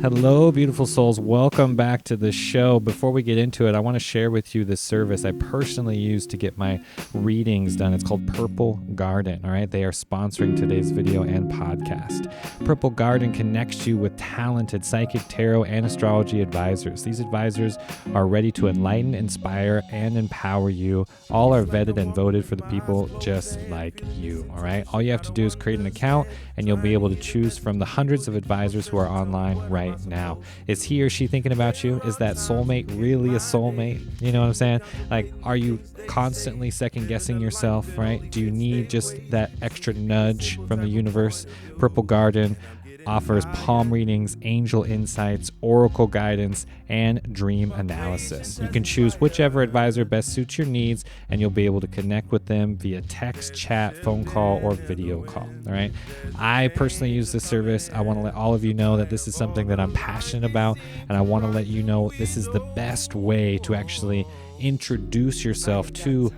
Hello, beautiful souls. Welcome back to the show. Before we get into it, I want to share with you this service I personally use to get my readings done. It's called Purple Garden. All right. They are sponsoring today's video and podcast. Purple Garden connects you with talented psychic, tarot, and astrology advisors. These advisors are ready to enlighten, inspire, and empower you. All are vetted and voted for the people just like you. All right. All you have to do is create an account and you'll be able to choose from the hundreds of advisors who are online right now. Is he or she thinking about you? Is that soulmate really a soulmate? You know what I'm saying? Like, are you constantly second guessing yourself, right? Do you need just that extra nudge from the universe? Purple Garden offers palm readings, angel insights, oracle guidance, and dream analysis. You can choose whichever advisor best suits your needs, and you'll be able to connect with them via text, chat, phone call, or video call. All right. I personally use this service. I want to let all of you know that this is something that I'm passionate about, and I want to let you know this is the best way to actually introduce yourself to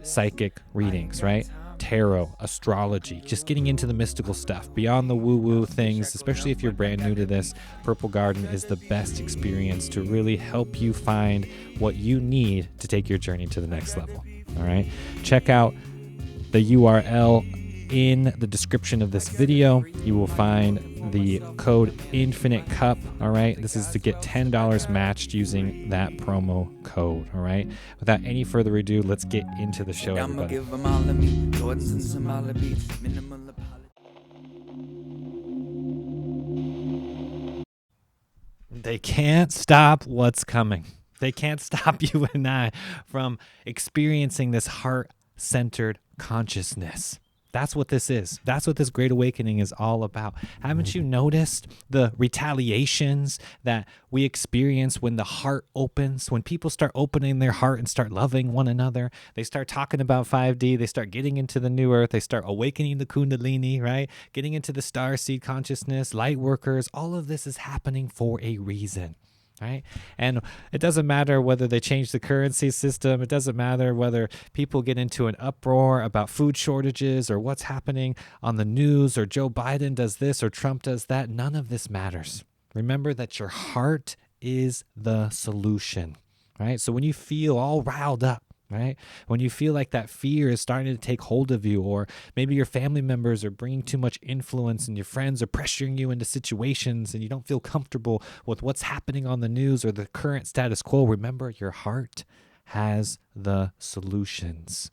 psychic readings, right? Tarot, astrology, just getting into the mystical stuff, beyond the woo-woo things. Especially if you're brand new to this, Purple Garden is the best experience to really help you find what you need to take your journey to the next level. All right, check out the URL in the description of this video. You will find the code theinfinitecup. All right, this is to get $10 matched using that promo code. All right, without any further ado, let's get into the show, everybody. They can't stop what's coming. They can't stop you and I from experiencing this heart-centered consciousness. That's what this is. That's what this Great Awakening is all about. Haven't you noticed the retaliations that we experience when the heart opens? When people start opening their heart and start loving one another, they start talking about 5D, they start getting into the new earth, they start awakening the Kundalini, right? Getting into the star seed consciousness, light workers. All of this is happening for a reason. Right? And it doesn't matter whether they change the currency system. It doesn't matter whether people get into an uproar about food shortages or what's happening on the news, or Joe Biden does this or Trump does that. None of this matters. Remember that your heart is the solution, right? So when you feel all riled up, right? When you feel like that fear is starting to take hold of you, or maybe your family members are bringing too much influence and your friends are pressuring you into situations and you don't feel comfortable with what's happening on the news or the current status quo, remember your heart has the solutions.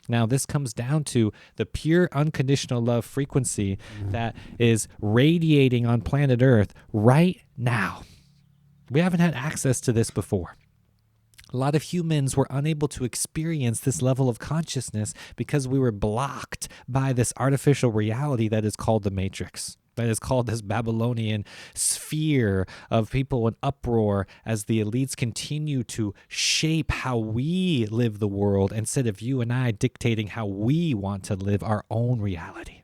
Now, this comes down to the pure unconditional love frequency that is radiating on planet Earth right now. We haven't had access to this before. A lot of humans were unable to experience this level of consciousness because we were blocked by this artificial reality that is called the Matrix, that is called this Babylonian sphere of people in uproar as the elites continue to shape how we live the world instead of you and I dictating how we want to live our own reality.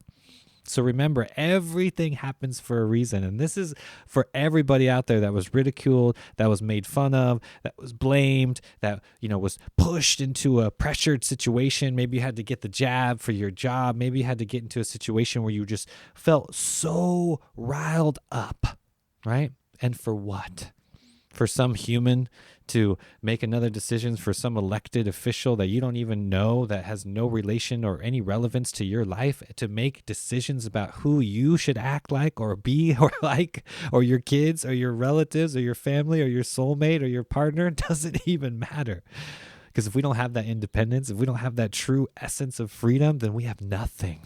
So remember, everything happens for a reason. And this is for everybody out there that was ridiculed, that was made fun of, that was blamed, that, was pushed into a pressured situation. Maybe you had to get the jab for your job. Maybe you had to get into a situation where you just felt so riled up, right? And for what? For some human to make another decision, for some elected official that you don't even know, that has no relation or any relevance to your life, to make decisions about who you should act like or be or like, or your kids or your relatives or your family or your soulmate or your partner, doesn't even matter. Because if we don't have that independence, if we don't have that true essence of freedom, then we have nothing.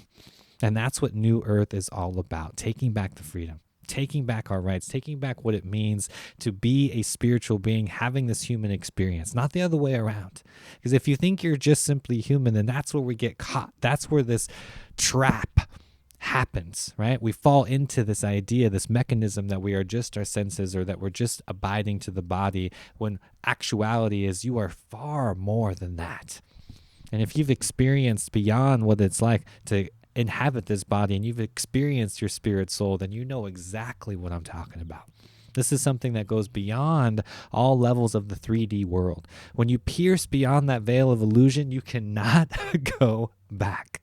And that's what New Earth is all about, taking back the freedom. Taking back our rights, taking back what it means to be a spiritual being, having this human experience, not the other way around. Because if you think you're just simply human, then that's where we get caught. That's where this trap happens, right? We fall into this idea, this mechanism that we are just our senses, or that we're just abiding to the body, when actuality is you are far more than that. And if you've experienced beyond what it's like to inhabit this body, and you've experienced your spirit soul, then you know exactly what I'm talking about. This is something that goes beyond all levels of the 3D world. When you pierce beyond that veil of illusion, you cannot go back.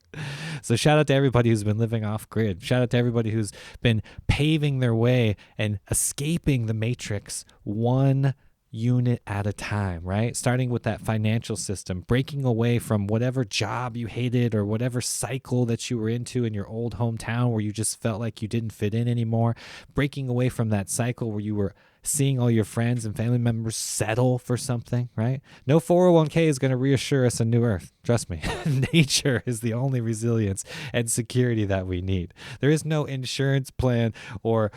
So shout out to everybody who's been living off grid. Shout out to everybody who's been paving their way and escaping the matrix one unit at a time, right? Starting with that financial system, breaking away from whatever job you hated or whatever cycle that you were into in your old hometown where you just felt like you didn't fit in anymore, breaking away from that cycle where you were seeing all your friends and family members settle for something, right? No 401k is going to reassure us a new earth. Trust me. Nature is the only resilience and security that we need. There is no insurance plan or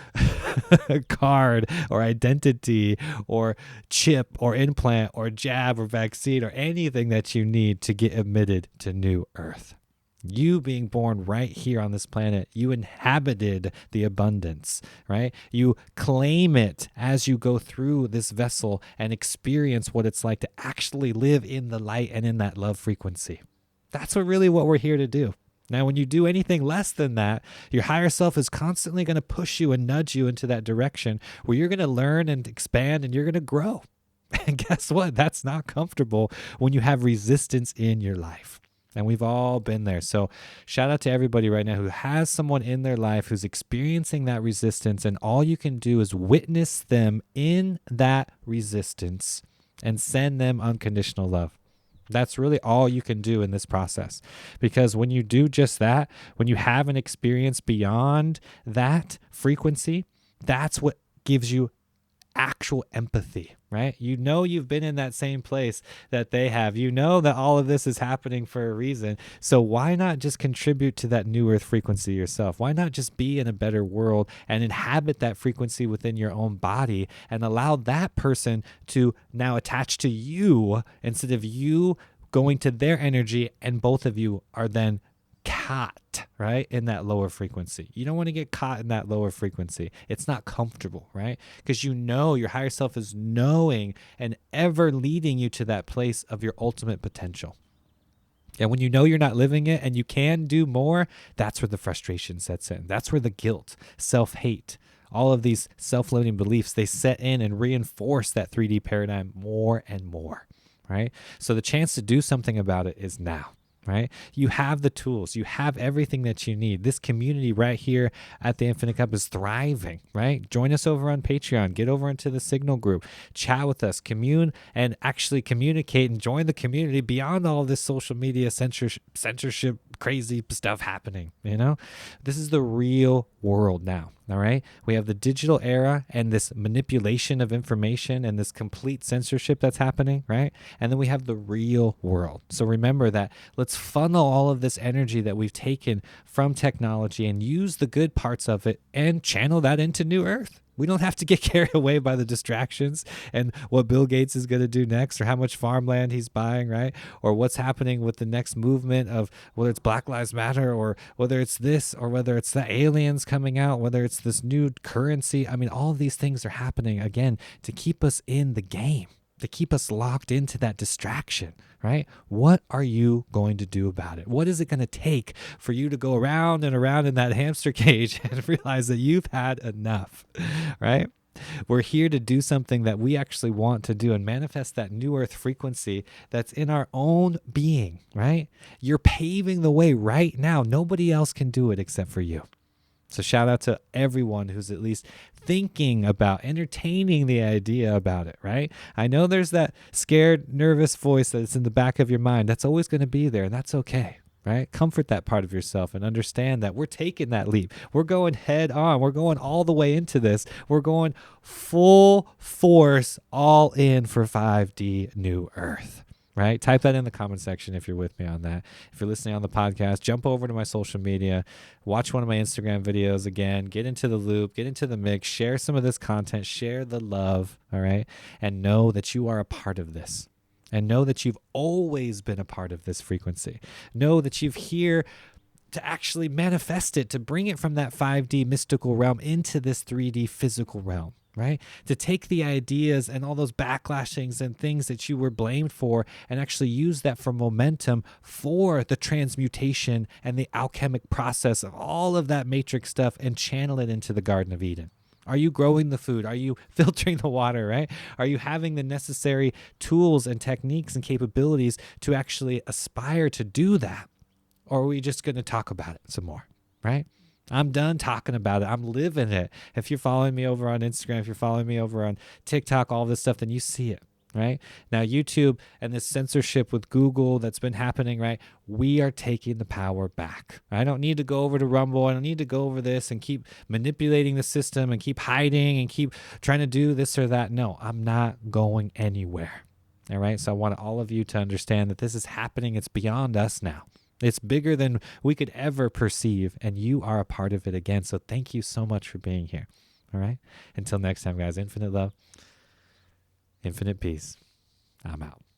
card or identity or chip or implant or jab or vaccine or anything that you need to get admitted to new earth. You being born right here on this planet, you inhabited the abundance, right? You claim it as you go through this vessel and experience what it's like to actually live in the light and in that love frequency. That's what we're here to do. Now, when you do anything less than that, your higher self is constantly going to push you and nudge you into that direction where you're going to learn and expand and you're going to grow. And guess what? That's not comfortable when you have resistance in your life. And we've all been there. So shout out to everybody right now who has someone in their life who's experiencing that resistance. And all you can do is witness them in that resistance and send them unconditional love. That's really all you can do in this process. Because when you do just that, when you have an experience beyond that frequency, that's what gives you actual empathy, right? You know you've been in that same place that they have. You know that all of this is happening for a reason. So why not just contribute to that new earth frequency yourself? Why not just be in a better world and inhabit that frequency within your own body and allow that person to now attach to you instead of you going to their energy, and both of you are then caught, right, in that lower frequency. You don't want to get caught in that lower frequency. It's not comfortable, right? Because you know your higher self is knowing and ever leading you to that place of your ultimate potential. And when you know you're not living it and you can do more, that's where the frustration sets in. That's where the guilt, self-hate, all of these self-limiting beliefs, they set in and reinforce that 3D paradigm more and more, right? So the chance to do something about it is now. Right? You have the tools. You have everything that you need. This community right here at the Infinite Cup is thriving, right? Join us over on Patreon. Get over into the Signal group. Chat with us. Commune and actually communicate and join the community beyond all this social media censorship, crazy stuff happening, you know? This is the real world now, all right? We have the digital era and this manipulation of information and this complete censorship that's happening, right? And then we have the real world. So remember that. Let's funnel all of this energy that we've taken from technology and use the good parts of it and channel that into New Earth. We don't have to get carried away by the distractions and what Bill Gates is going to do next or how much farmland he's buying, right? Or what's happening with the next movement of whether it's Black Lives Matter or whether it's this or whether it's the aliens coming out, whether it's this new currency. I mean, all of these things are happening, again, to keep us in the game, to keep us locked into that distraction, right? What are you going to do about it? What is it going to take for you to go around and around in that hamster cage and realize that you've had enough, right? We're here to do something that we actually want to do and manifest that new earth frequency that's in our own being, right? You're paving the way right now. Nobody else can do it except for you. So shout out to everyone who's at least thinking about, entertaining the idea about it, right? I know there's that scared, nervous voice that's in the back of your mind. That's always going to be there, and that's okay, right? Comfort that part of yourself and understand that we're taking that leap. We're going head on. We're going all the way into this. We're going full force, all in for 5D New Earth. Right? Type that in the comment section if you're with me on that. If you're listening on the podcast, jump over to my social media, watch one of my Instagram videos again, get into the loop, get into the mix, share some of this content, share the love, all right? And know that you are a part of this. And know that you've always been a part of this frequency. Know that you've here to actually manifest it, to bring it from that 5D mystical realm into this 3D physical realm. Right? To take the ideas and all those backlashings and things that you were blamed for and actually use that for momentum for the transmutation and the alchemic process of all of that matrix stuff and channel it into the Garden of Eden. Are you growing the food? Are you filtering the water, right? Are you having the necessary tools and techniques and capabilities to actually aspire to do that? Or are we just going to talk about it some more, right? I'm done talking about it. I'm living it. If you're following me over on Instagram, if you're following me over on TikTok, all this stuff, then you see it, right? Now, YouTube and this censorship with Google that's been happening, right? We are taking the power back. I don't need to go over to Rumble. I don't need to go over this and keep manipulating the system and keep hiding and keep trying to do this or that. No, I'm not going anywhere. All right. So I want all of you to understand that this is happening. It's beyond us now. It's bigger than we could ever perceive, and you are a part of it again. So thank you so much for being here. All right. Until next time, guys, infinite love, infinite peace. I'm out.